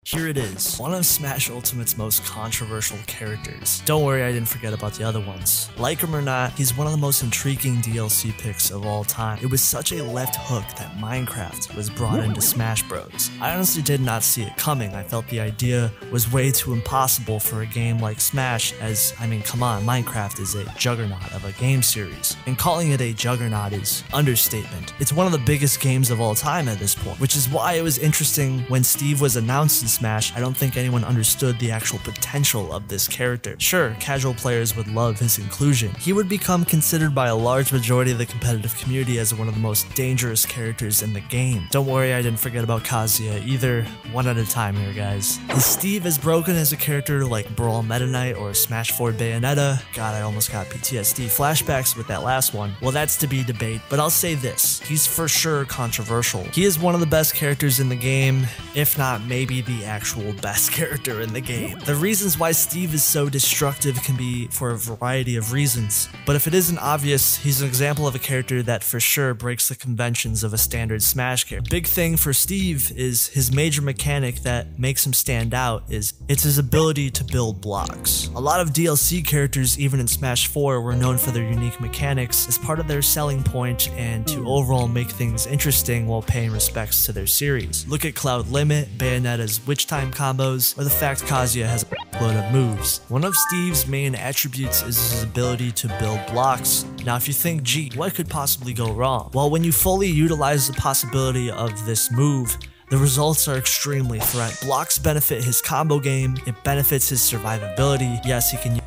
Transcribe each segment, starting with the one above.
Here it is, one of Smash Ultimate's most controversial characters. Don't worry, I didn't forget about the other ones. Like him or not, he's one of the most intriguing DLC picks of all time. It was such a left hook that Minecraft was brought into Smash Bros. I honestly did not see it coming. I felt the idea was way too impossible for a game like Smash, as, I mean, come on, Minecraft is a juggernaut of a game series. And calling it a juggernaut is understatement. It's one of the biggest games of all time at this point, which is why it was interesting when Steve was announced in Smash. I don't think anyone understood the actual potential of this character. Sure, casual players would love his inclusion. He would become considered by a large majority of the competitive community as one of the most dangerous characters in the game. Don't worry, I didn't forget about Kazuya either. One at a time here, guys. Is Steve as broken as a character like Brawl Meta Knight or Smash 4 Bayonetta? God, I almost got PTSD flashbacks with that last one. Well, that's to be debated, but I'll say this. He's for sure controversial. He is one of the best characters in the game, if not maybe the actual best character in the game. The reasons why Steve is so destructive can be for a variety of reasons, but if it isn't obvious, he's an example of a character that for sure breaks the conventions of a standard Smash character. Big thing for Steve is his major mechanic that makes him stand out it's his ability to build blocks. A lot of DLC characters, even in Smash 4, were known for their unique mechanics as part of their selling point and to overall make things interesting while paying respects to their series. Look at Cloud Limit, Bayonetta's Witch Time combos, or the fact Kazuya has a load of moves. One of Steve's main attributes is his ability to build blocks. Now if you think, gee, what could possibly go wrong? Well, when you fully utilize the possibility of this move, the results are extremely threatening. Blocks benefit his combo game, it benefits his survivability. Yes, he can use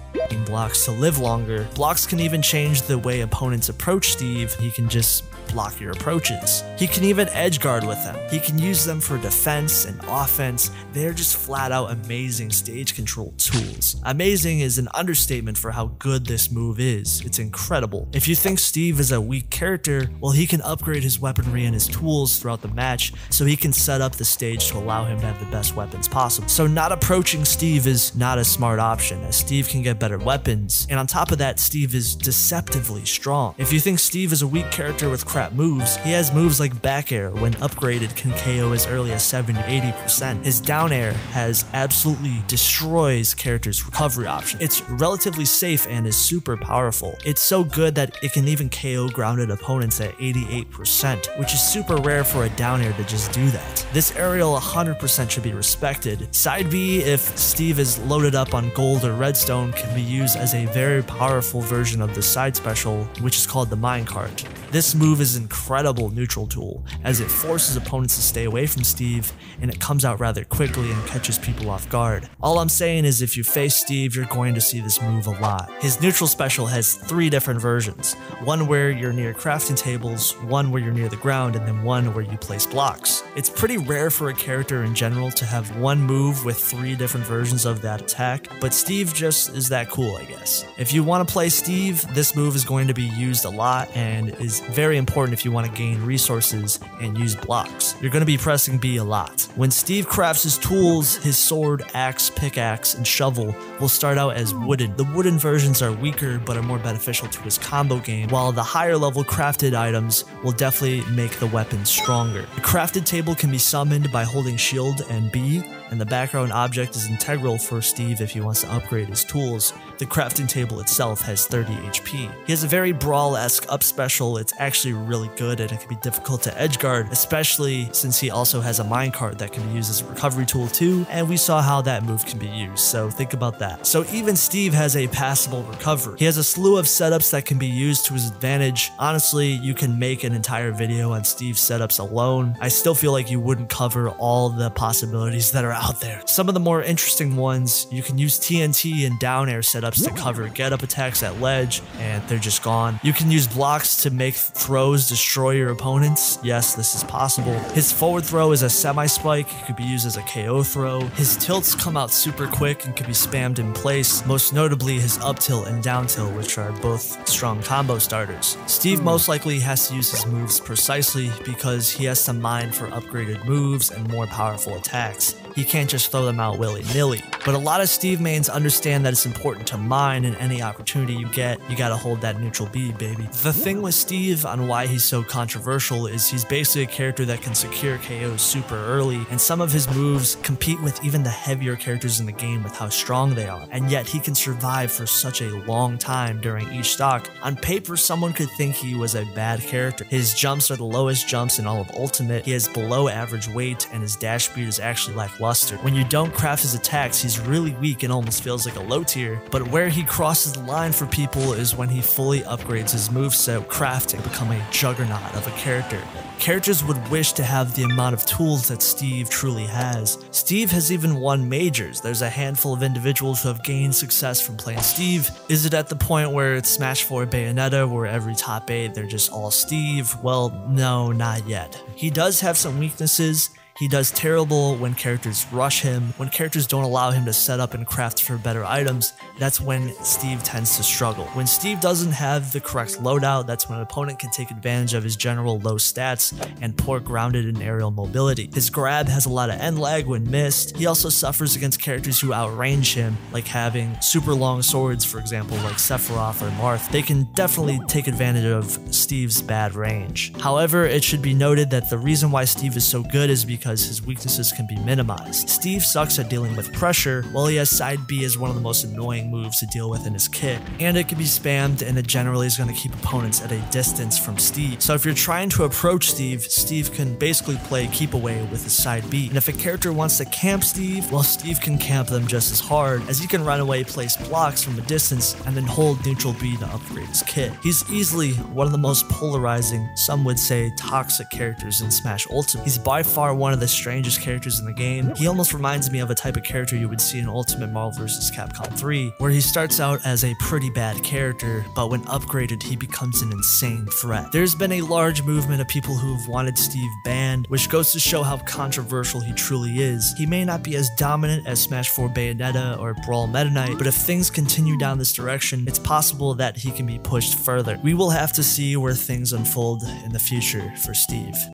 blocks to live longer. Blocks can even change the way opponents approach Steve. He can just block your approaches. He can even edge guard with them. He can use them for defense and offense. They're just flat out amazing stage control tools. Amazing is an understatement for how good this move is. It's incredible. If you think Steve is a weak character, well, he can upgrade his weaponry and his tools throughout the match so he can set up the stage to allow him to have the best weapons possible. So not approaching Steve is not a smart option, as Steve can get better weapons, and on top of that, Steve is deceptively strong. If you think Steve is a weak character with crap moves, he has moves like back air when upgraded can KO as early as 70-80%. His down air has absolutely destroys characters' recovery option. It's relatively safe and is super powerful. It's so good that it can even KO grounded opponents at 88%, which is super rare for a down air to just do that. This aerial 100% should be respected. Side B, if Steve is loaded up on gold or redstone, can be used as a very powerful version of the side special, which is called the minecart. This move is an incredible neutral tool, as it forces opponents to stay away from Steve, and it comes out rather quickly and catches people off guard. All I'm saying is if you face Steve, you're going to see this move a lot. His neutral special has 3 different versions, one where you're near crafting tables, one where you're near the ground, and then one where you place blocks. It's pretty rare for a character in general to have one move with 3 different versions of that attack, but Steve just is that cool, I guess. If you want to play Steve, this move is going to be used a lot and is very important if you want to gain resources and use blocks. You're going to be pressing B a lot. When Steve crafts his tools, his sword, axe, pickaxe, and shovel will start out as wooden. The wooden versions are weaker but are more beneficial to his combo game, while the higher level crafted items will definitely make the weapon stronger. The crafted table can be summoned by holding shield and B, and the background object is integral for Steve if he wants to upgrade his tools. The crafting table itself has 30 HP. He has a very Brawl-esque up special. It's actually really good and it can be difficult to edgeguard, especially since he also has a minecart that can be used as a recovery tool too, and we saw how that move can be used, so think about that. So even Steve has a passable recovery. He has a slew of setups that can be used to his advantage. Honestly, you can make an entire video on Steve's setups alone. I still feel like you wouldn't cover all the possibilities that are out there. Some of the more interesting ones, you can use TNT and down air setups to cover get up attacks at ledge and they're just gone. You can use blocks to make throws destroy your opponents. Yes, this is possible. His forward throw is a semi-spike. It could be used as a KO throw. His tilts come out super quick and can be spammed in place, most notably his up tilt and down tilt, which are both strong combo starters. Steve most likely has to use his moves precisely because he has to mine for upgraded moves and more powerful attacks. He can't just throw them out willy-nilly. But a lot of Steve mains understand that it's important to mine, and any opportunity you get, you gotta hold that neutral B, baby. The thing with Steve on why he's so controversial is he's basically a character that can secure KOs super early, and some of his moves compete with even the heavier characters in the game with how strong they are, and yet he can survive for such a long time during each stock. On paper, someone could think he was a bad character. His jumps are the lowest jumps in all of Ultimate, he has below average weight, and his dash speed is actually lackluster. When you don't craft his attacks, he's really weak and almost feels like a low tier, but where he crosses the line for people is when he fully upgrades his moveset, crafting, become a juggernaut of a character. Characters would wish to have the amount of tools that Steve truly has. Steve has even won majors. There's a handful of individuals who have gained success from playing Steve. Is it at the point where it's Smash 4 Bayonetta, where every top 8 they're just all Steve? Well, no, not yet. He does have some weaknesses. He does terrible when characters rush him. When characters don't allow him to set up and craft for better items, that's when Steve tends to struggle. When Steve doesn't have the correct loadout, that's when an opponent can take advantage of his general low stats and poor grounded and aerial mobility. His grab has a lot of end lag when missed. He also suffers against characters who outrange him, like having super long swords, for example, like Sephiroth or Marth. They can definitely take advantage of Steve's bad range. However, it should be noted that the reason why Steve is so good is because his weaknesses can be minimized. Steve sucks at dealing with pressure, while he has side B as one of the most annoying moves to deal with in his kit, and it can be spammed, and it generally is going to keep opponents at a distance from Steve. So if you're trying to approach Steve, Steve can basically play keep away with his side B, and if a character wants to camp Steve, well, Steve can camp them just as hard, as he can run away, place blocks from a distance, and then hold neutral B to upgrade his kit. He's easily one of the most polarizing, some would say toxic characters in Smash Ultimate. He's by far one of the strangest characters in the game. He almost reminds me of a type of character you would see in Ultimate Marvel vs. Capcom 3, where he starts out as a pretty bad character, but when upgraded, he becomes an insane threat. There's been a large movement of people who've wanted Steve banned, which goes to show how controversial he truly is. He may not be as dominant as Smash 4 Bayonetta or Brawl Meta Knight, but if things continue down this direction, it's possible that he can be pushed further. We will have to see where things unfold in the future for Steve.